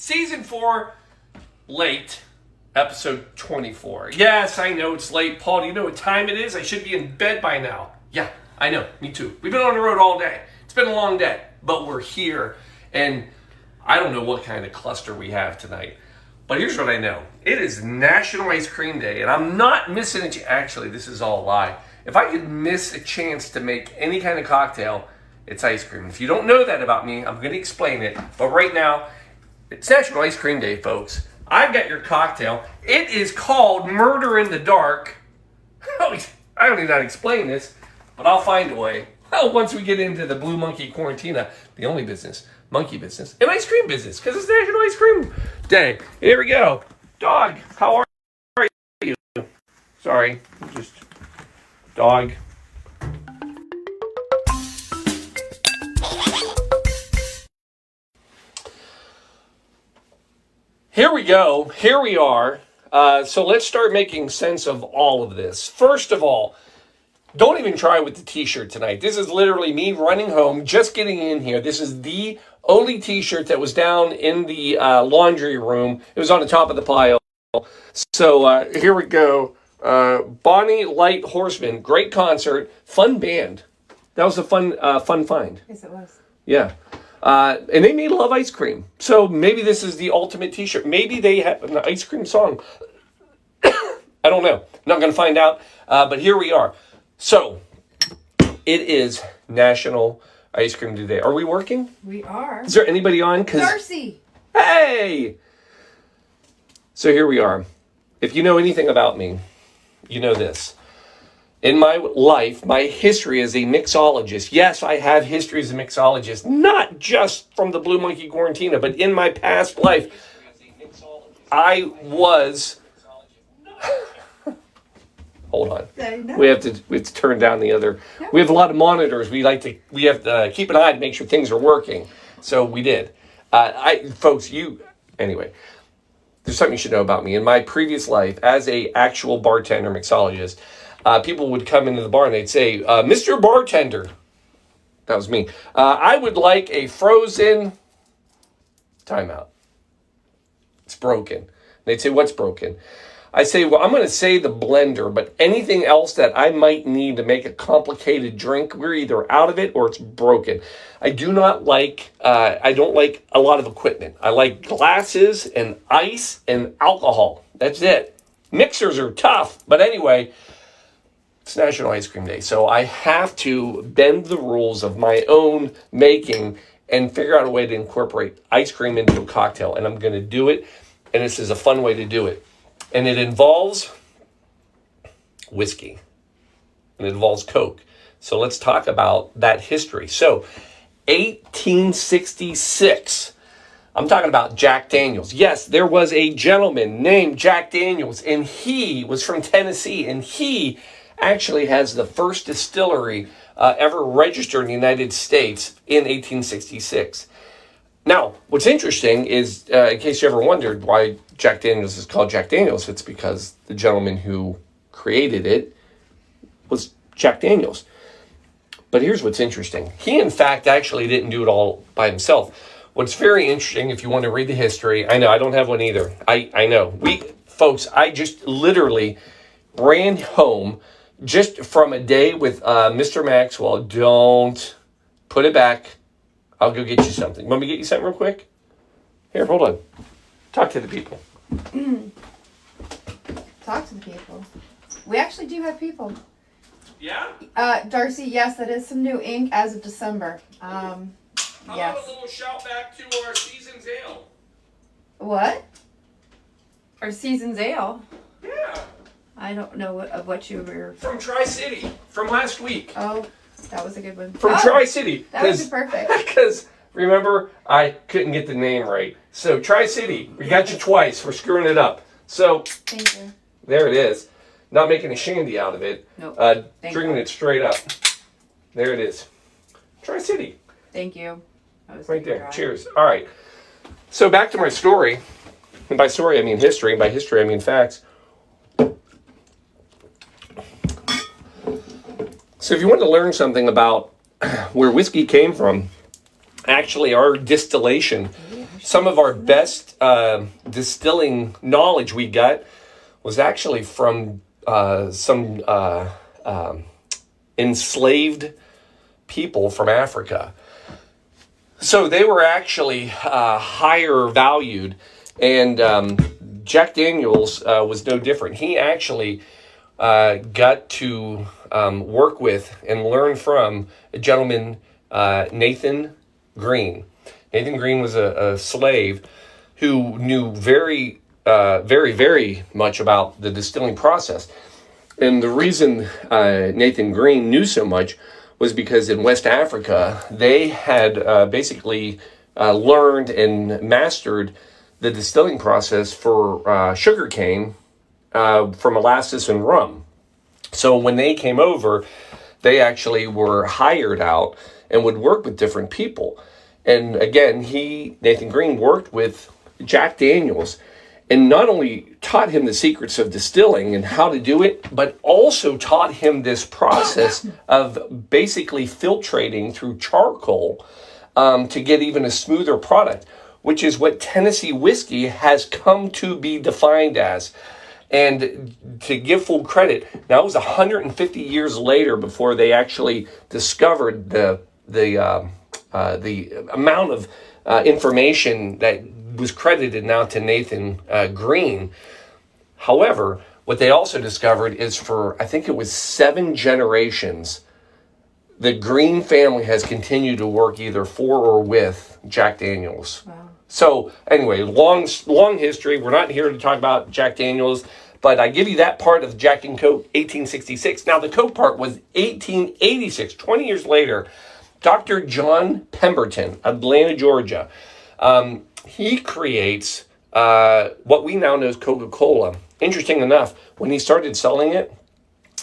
Season 4, late, episode 24. Yes, I know it's late. Paul, do you know what time it is? I should be in bed by now. Yeah, I know. Me too. We've been on the road all day. It's been a long day, but we're here. And I don't know what kind of cluster we have tonight. But here's what I know. It is National Ice Cream Day, and I'm not missing it. Actually, this is all a lie. If I could miss a chance to make any kind of cocktail, it's ice cream. If you don't know that about me, I'm going to explain it. But right now, it's National Ice Cream Day, folks. I've got your cocktail. It is called Murder in the Dark. I don't even know how to explain this, but I'll find a way. Well, once we get into the Blue Monkey Quarantina, the only business, monkey business, and ice cream business, because it's National Ice Cream Day. Here we go. Dog, how are you? Sorry, just dog. Here we go. Here we are. So let's start making sense of all of this. First of all, don't even try with the t-shirt tonight. This is literally me running home, just getting in here. This is the only t-shirt that was down in the laundry room. It was on the top of the pile. So here we go. Bonnie Light Horseman, great concert, fun band. That was a fun find. Yes, it was. Yeah. And they made Love Ice Cream. So maybe this is the ultimate t-shirt. Maybe they have an ice cream song. I don't know. Not going to find out. But here we are. So it is National Ice Cream Day. Are we working? We are. Is there anybody on? Darcy. Hey! So here we are. If you know anything about me, you know this. In my life, my history as a mixologist, yes, I have history as a mixologist, not just from the Blue Monkey Quarantina, but in my past life, I was... Hold on. We have to turn down the other... Yeah. We have a lot of monitors. We have to keep an eye to make sure things are working. So we did. Anyway, there's something you should know about me. In my previous life, as a actual bartender mixologist, people would come into the bar and they'd say, Mr. Bartender, that was me, I would like a frozen timeout. It's broken. And they'd say, what's broken? I say, well, I'm going to say the blender, but anything else that I might need to make a complicated drink, we're either out of it or it's broken. I don't like a lot of equipment. I like glasses and ice and alcohol. That's it. Mixers are tough, but anyway, it's National Ice Cream Day, so I have to bend the rules of my own making and figure out a way to incorporate ice cream into a cocktail, and I'm going to do it, and this is a fun way to do it. And it involves whiskey, and it involves Coke. So let's talk about that history. So 1866, I'm talking about Jack Daniels. Yes, there was a gentleman named Jack Daniels, and he was from Tennessee, and he actually has the first distillery ever registered in the United States in 1866. Now, what's interesting is, in case you ever wondered why Jack Daniels is called Jack Daniels, it's because the gentleman who created it was Jack Daniels. But here's what's interesting. He, in fact, actually didn't do it all by himself. What's very interesting, if you want to read the history, I know, I don't have one either. I know. Folks, I just literally ran home just from a day with Mr. Maxwell. Don't put it back. I'll go get you something. Want me to get you something real quick? Here, hold on. Talk to the people. Talk to the people. We actually do have people. Yeah? Darcy, yes, that is some new ink as of December. How yes. about a little shout back to our Season's Ale? What? Our Season's Ale? Yeah. I don't know what you were... From Tri-City, from last week. Oh, that was a good one. From Tri-City. That was perfect. Because, remember, I couldn't get the name right. So, Tri-City, we got you twice for screwing it up. So, thank you. There it is. Not making a shandy out of it. Nope. Drinking it straight up. There it is. Tri-City. Thank you. Right there. Dry. Cheers. All right. So, back to my story. And by story, I mean history. And by history, I mean facts. So if you want to learn something about where whiskey came from, actually our distillation some of our best distilling knowledge we got was actually from some enslaved people from Africa. So they were actually higher valued, and Jack Daniels was no different. He actually got to work with and learn from a gentleman, Nathan Green. Nathan Green was a slave who knew very, very much about the distilling process. And the reason Nathan Green knew so much was because in West Africa, they had basically learned and mastered the distilling process for sugarcane from molasses and rum. So when they came over, they actually were hired out and would work with different people. And again, Nathan Green, worked with Jack Daniels and not only taught him the secrets of distilling and how to do it, but also taught him this process of basically filtrating through charcoal to get even a smoother product, which is what Tennessee whiskey has come to be defined as. And to give full credit, now it was 150 years later before they actually discovered the amount of information that was credited now to Nathan Green. However, what they also discovered is for, I think it was 7 generations, the Green family has continued to work either for or with Jack Daniels. Wow. So anyway, long history. We're not here to talk about Jack Daniels, but I give you that part of Jack and Coke, 1866. Now the Coke part was 1886, 20 years later. Dr. John Pemberton, Atlanta, Georgia, he creates what we now know as Coca Cola. Interesting enough, when he started selling it,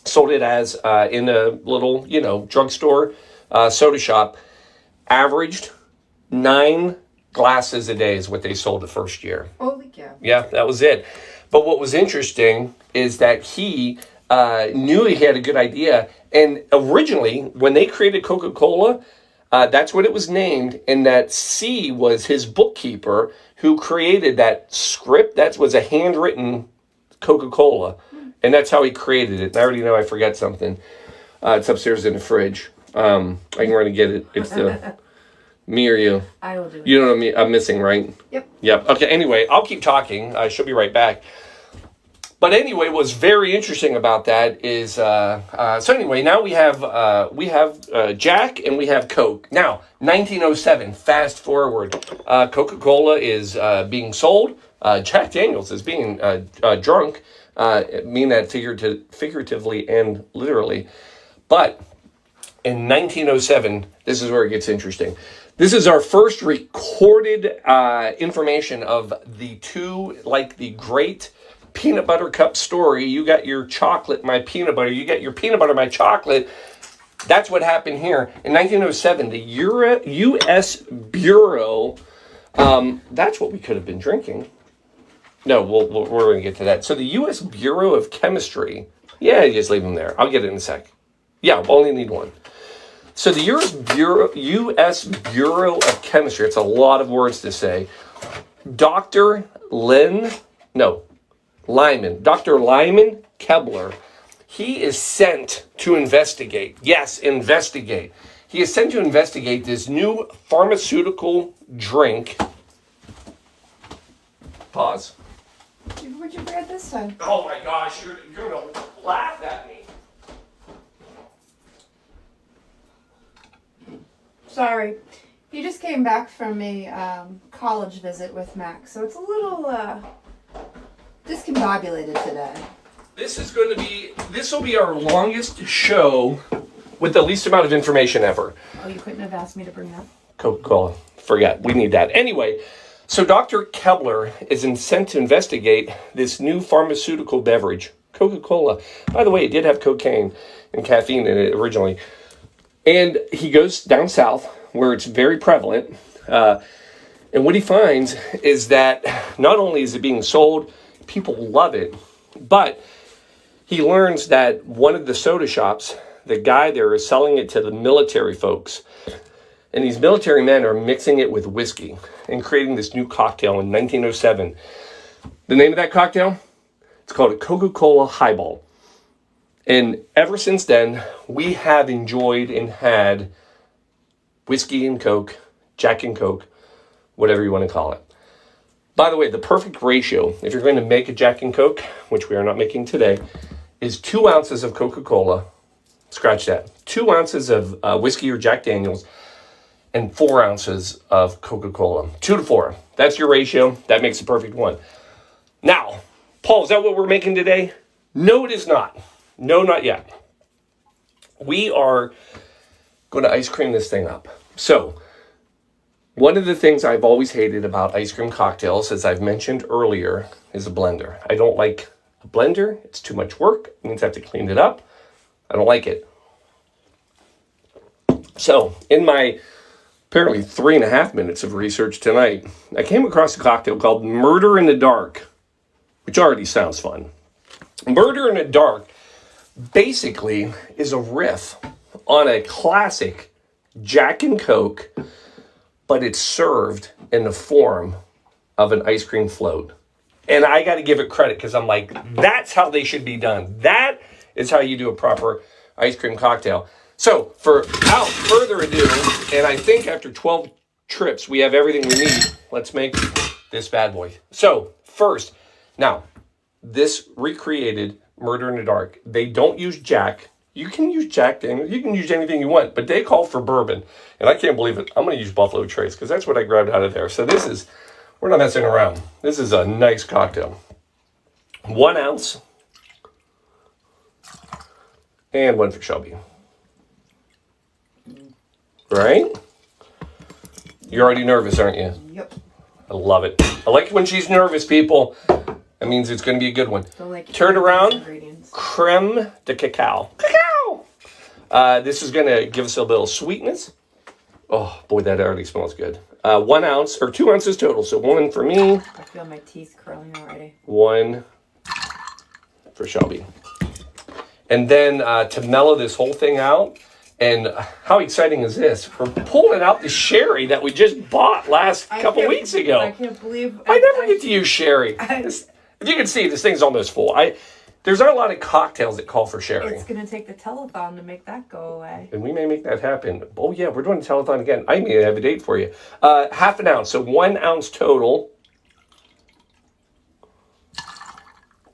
sold it as in a little, drugstore soda shop, averaged 9 glasses a day is what they sold the first year. Holy cow. Yeah, that was it. But what was interesting is that he knew he had a good idea. And originally, when they created Coca Cola, that's what it was named. And that C was his bookkeeper who created that script. That was a handwritten Coca Cola. And that's how he created it. I already know I forgot something. It's upstairs in the fridge. I can run and get it. It's the... Me or you? I will do it. You know what I'm missing, right? Yep. Okay, anyway, I'll keep talking. She'll be right back. But anyway, what's very interesting about that is, so anyway, now we have Jack and we have Coke. Now, 1907, fast forward. Coca-Cola is being sold. Jack Daniels is being drunk. Mean that figuratively and literally. But in 1907, this is where it gets interesting. This is our first recorded information of the two, like the great peanut butter cup story. You got your chocolate, my peanut butter. You got your peanut butter, my chocolate. That's what happened here. In 1907, the U.S. Bureau, that's what we could have been drinking. No, we're going to get to that. So the U.S. Bureau of Chemistry, just leave them there. I'll get it in a sec. Yeah, we'll only need one. So the U.S. Bureau of Chemistry, it's a lot of words to say. Dr. Lyman Kebler, he is sent to investigate. Yes, investigate. He is sent to investigate this new pharmaceutical drink. Pause. Where'd you grab this time? Oh my gosh, you're going to laugh at me. Sorry. He just came back from a college visit with Max, so it's a little discombobulated today. This will be our longest show with the least amount of information ever. Oh, you couldn't have asked me to bring that? Coca-Cola. Forget. We need that. Anyway, so Dr. Kebler is sent to investigate this new pharmaceutical beverage, Coca-Cola. By the way, it did have cocaine and caffeine in it originally. And he goes down south where it's very prevalent. And what he finds is that not only is it being sold, people love it, but he learns that one of the soda shops, the guy there is selling it to the military folks. And these military men are mixing it with whiskey and creating this new cocktail in 1907. The name of that cocktail? It's called a Coca Cola Highball. And ever since then, we have enjoyed and had whiskey and Coke, Jack and Coke, whatever you want to call it. By the way, the perfect ratio, if you're going to make a Jack and Coke, which we are not making today, is 2 ounces of Coca-Cola. Scratch that. 2 ounces of whiskey or Jack Daniels and 4 ounces of Coca-Cola. 2 to 4. That's your ratio. That makes the perfect one. Now, Paul, is that what we're making today? No, it is not. No, not yet. We are going to ice cream this thing up. So, one of the things I've always hated about ice cream cocktails, as I've mentioned earlier, is a blender. I don't like a blender. It's too much work. It means I have to clean it up. I don't like it. So, in my apparently 3.5 minutes of research tonight, I came across a cocktail called Murder in the Dark, which already sounds fun. Murder in the Dark basically is a riff on a classic Jack and Coke, but it's served in the form of an ice cream float. And I got to give it credit because I'm like, that's how they should be done. That is how you do a proper ice cream cocktail. So, without further ado, and I think after 12 trips, we have everything we need. Let's make this bad boy. So, first, now, this recreated Murder in the Dark. They don't use Jack. You can use Jack Daniels. You can use anything you want, but they call for bourbon. And I can't believe it. I'm going to use Buffalo Trace because that's what I grabbed out of there. So we're not messing around. This is a nice cocktail. 1 ounce. And 1 for Shelby. Right? You're already nervous, aren't you? Yep. I love it. I like it when she's nervous, people. That means it's going to be a good one. Turn around. Creme de Cacao. Cacao! This is going to give us a little sweetness. Oh, boy, that already smells good. 1 ounce, or 2 ounces total. So 1 for me. I feel my teeth curling already. 1 for Shelby. And then to mellow this whole thing out, and how exciting is this? We're pulling out the sherry that we just bought last couple weeks ago. I can't believe... I never get to use sherry. If you can see, this thing's almost full. There's not a lot of cocktails that call for sherry. It's going to take the telethon to make that go away. And we may make that happen. Oh, yeah, we're doing a telethon again. I may have a date for you. 1/2 ounce, so 1 ounce total.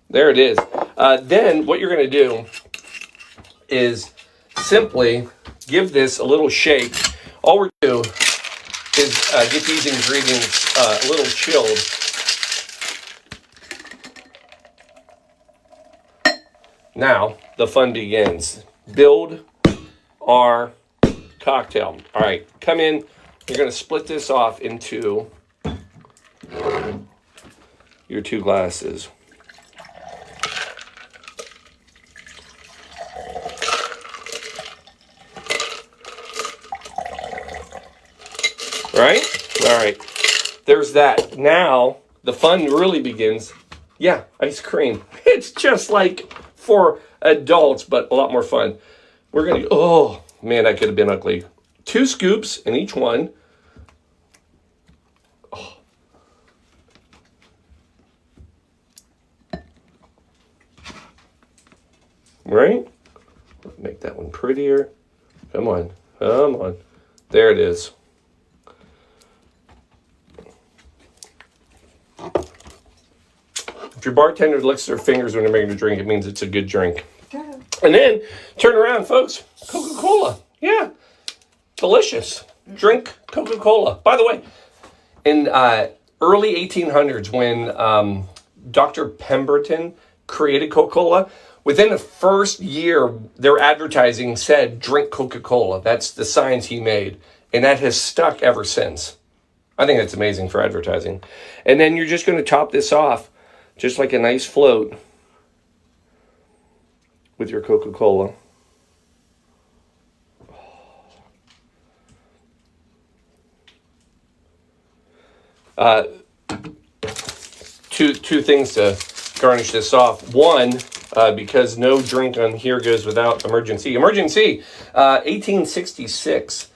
There it is. Then what you're going to do is simply give this a little shake. All we're going to do is get these ingredients a little chilled. Now, the fun begins. Build our cocktail. All right, come in. You're going to split this off into your 2 glasses. Right? All right. There's that. Now, the fun really begins. Yeah, ice cream. It's just like for adults, but a lot more fun. We're going to, oh, man, that could have been ugly. 2 scoops in each one. Oh. Right? Make that one prettier. Come on. Come on. There it is. If your bartender licks their fingers when they're making a drink, it means it's a good drink. Yeah. And then, turn around, folks. Coca-Cola. Yeah. Delicious. Drink Coca-Cola. By the way, in early 1800s, when Dr. Pemberton created Coca-Cola, within the first year, their advertising said, drink Coca-Cola. That's the signs he made. And that has stuck ever since. I think that's amazing for advertising. And then you're just going to top this off, just like a nice float, with your Coca-Cola. Two things to garnish this off. One, because no drink on here goes without emergency. Emergency, 1866.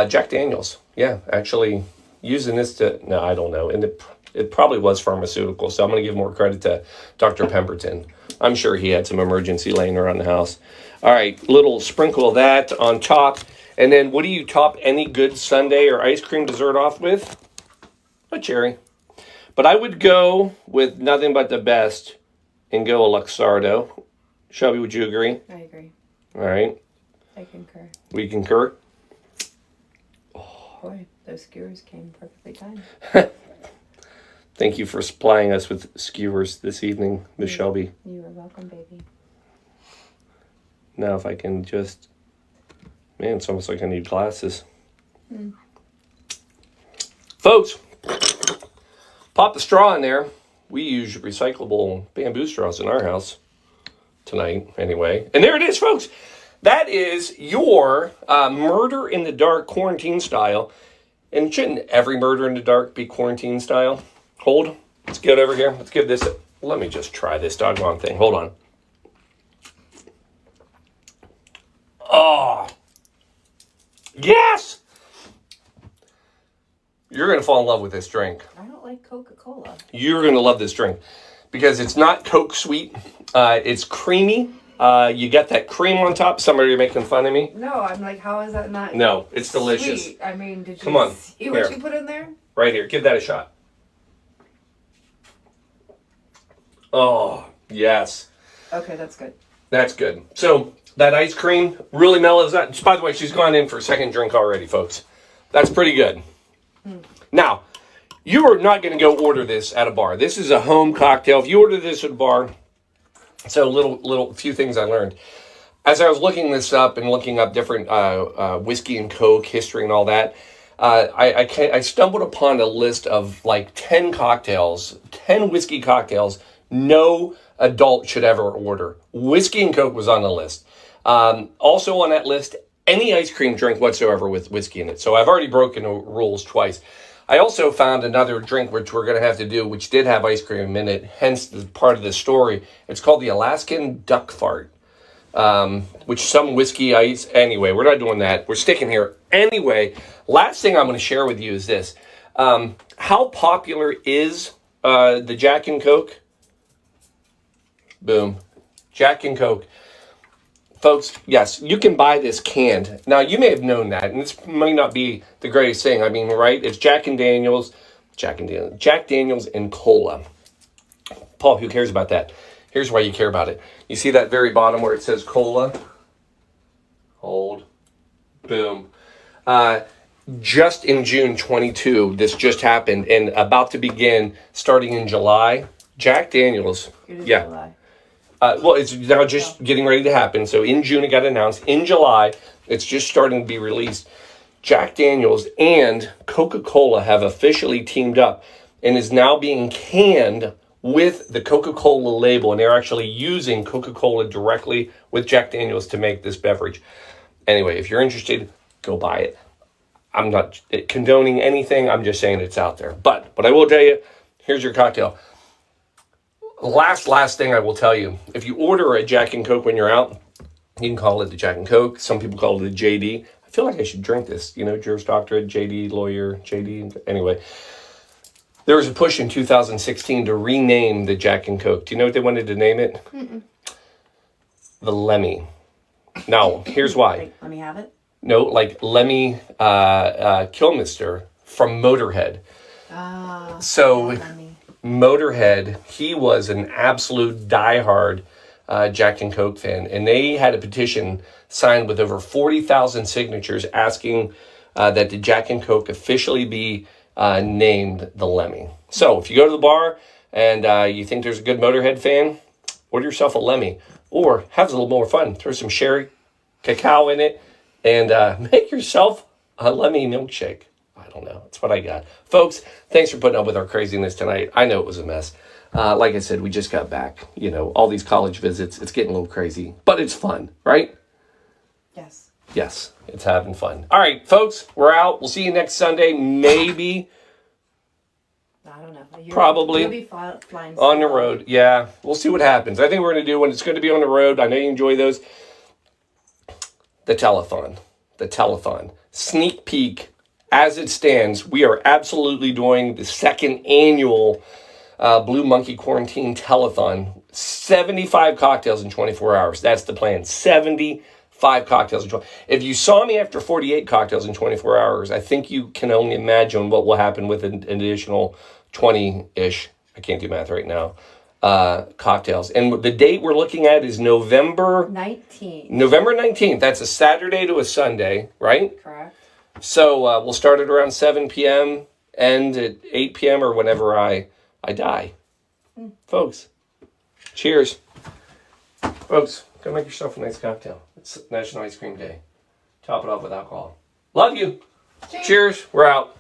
Jack Daniels. Yeah, actually using this to, no, I don't know. And it probably was pharmaceutical. So I'm going to give more credit to Dr. Pemberton. I'm sure he had some emergency laying around the house. All right, little sprinkle of that on top. And then what do you top any good sundae or ice cream dessert off with? A cherry. But I would go with nothing but the best and go a Luxardo. Shelby, would you agree? I agree. All right. I concur. We concur. Boy, those skewers came perfectly timed. Thank you for supplying us with skewers this evening, Miss Shelby. You are welcome, baby. Now if I can just... Man, it's almost like I need glasses. Folks, pop the straw in there. We use recyclable bamboo straws in our house. Tonight, anyway. And there it is, folks. That is your murder in the dark quarantine style. And shouldn't every murder in the dark be quarantine style? Hold. Let's get over here. Let's give this... Let me just try this doggone thing. Hold on. Oh. Yes! You're going to fall in love with this drink. I don't like Coca Cola. You're going to love this drink. Because it's not Coke sweet. It's creamy. You get that cream on top. Somebody making fun of me? No, I'm like, how is that not No, it's delicious. sweet? I mean, did you Come on. see what Here. you put in there? Right here. Give that a shot. Oh, yes. Okay, that's good. That's good. So, that ice cream really mellows out. By the way, she's gone in for a second drink already, folks. That's pretty good. Now, you are not going to go order this at a bar. This is a home cocktail. If you order this at a bar, so little few things I learned. As I was looking this up and looking up different whiskey and Coke history and all that, I stumbled upon a list of like 10 cocktails, 10 whiskey cocktails no adult should ever order. Whiskey and Coke was on the list. Also on that list, any ice cream drink whatsoever with whiskey in it. So I've already broken the rules twice. I also found another drink which we're going to have to do, which did have ice cream in it, hence the part of the story. It's called the Alaskan Duck Fart, which some whiskey ice... Anyway, we're not doing that. We're sticking here. Anyway, last thing I'm going to share with you is this. How popular is the Jack and Coke? Boom. Jack and Coke. Folks, yes, you can buy this canned. Now, you may have known that, and this might not be the greatest thing. I mean, right? It's Jack Daniels and cola. Paul, who cares about that? Here's why you care about it. You see that very bottom where it says cola? Hold. Boom. Just in June 22, this just happened, and about to begin starting in July. Jack Daniels. It is yeah. July. Well, it's now just getting ready to happen. So in June, it got announced. In July, it's just starting to be released. Jack Daniels and Coca Cola have officially teamed up and is now being canned with the Coca Cola label. And they're actually using Coca Cola directly with Jack Daniels to make this beverage. Anyway, if you're interested, go buy it. I'm not condoning anything. I'm just saying it's out there. But what I will tell you, here's your cocktail. Last thing I will tell you. If you order a Jack and Coke when you're out, you can call it the Jack and Coke. Some people call it a JD. I feel like I should drink this. You know, Juris Doctorate, JD, lawyer, JD. Anyway, there was a push in 2016 to rename the Jack and Coke. Do you know what they wanted to name it? Mm-mm. The Lemmy. Now, here's why. Wait, let me have it. No, like Lemmy Kilmister from Motorhead. So... Lemmy. Motorhead, he was an absolute diehard Jack and Coke fan, and they had a petition signed with over 40,000 signatures asking that the Jack and Coke officially be named the Lemmy. So if you go to the bar and you think there's a good Motorhead fan, order yourself a Lemmy, or have a little more fun. Throw some sherry, cacao in it, and make yourself a Lemmy milkshake. I don't know. That's what I got. Folks, thanks for putting up with our craziness tonight. I know it was a mess. Like I said, we just got back. You know, all these college visits. It's getting a little crazy. But it's fun, right? Yes. Yes, it's having fun. All right, folks, we're out. We'll see you next Sunday. Maybe. I don't know. Probably. You'll be flying on the road. Yeah, we'll see what happens. I think we're going to do when it's going to be on the road. I know you enjoy those. The telethon. the telethon. Sneak peek, as it stands, we are absolutely doing the second annual Blue Monkey Quarantine Telethon. 75 cocktails in 24 hours. That's the plan. 75 cocktails in 24 hours. If you saw me after 48 cocktails in 24 hours, I think you can only imagine what will happen with an additional 20-ish, I can't do math right now, cocktails. And the date we're looking at is November 19th. November 19th. That's a Saturday to a Sunday, right? Correct. So we'll start at around 7 p.m., end at 8 p.m. or whenever I die. Folks, cheers. Folks, go make yourself a nice cocktail. It's National Ice Cream Day. Top it off with alcohol. Love you. Cheers. We're out.